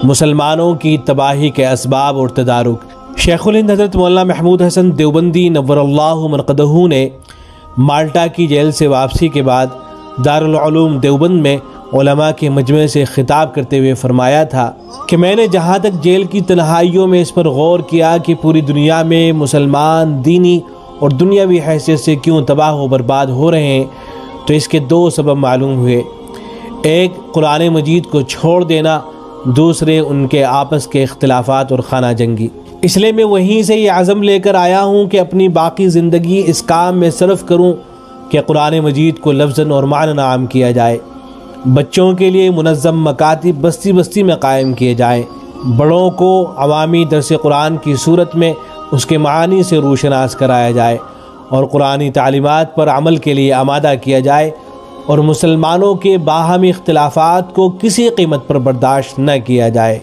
مسلمانوں کی تباہی کے اسباب اور تدارک۔ شیخ الہند حضرت مولانا محمود حسن دیوبندی نور اللہ مرقدہ نے مالٹا کی جیل سے واپسی کے بعد دارالعلوم دیوبند میں علماء کے مجمع سے خطاب کرتے ہوئے فرمایا تھا کہ میں نے جہاں تک جیل کی تنہائیوں میں اس پر غور کیا کہ پوری دنیا میں مسلمان دینی اور دنیاوی حیثیت سے کیوں تباہ و برباد ہو رہے ہیں، تو اس کے دو سبب معلوم ہوئے۔ ایک، قرآن مجید کو چھوڑ دینا، دوسرے ان کے آپس کے اختلافات اور خانہ جنگی۔ اس لیے میں وہیں سے یہ عزم لے کر آیا ہوں کہ اپنی باقی زندگی اس کام میں صرف کروں کہ قرآن مجید کو لفظاً اور معناً عام کیا جائے۔ بچوں کے لیے منظم مکاتب بستی بستی میں قائم کیے جائیں، بڑوں کو عوامی درس قرآن کی صورت میں اس کے معانی سے روشناس کرایا جائے اور قرآنی تعلیمات پر عمل کے لیے آمادہ کیا جائے، اور مسلمانوں کے باہمی اختلافات کو کسی قیمت پر برداشت نہ کیا جائے۔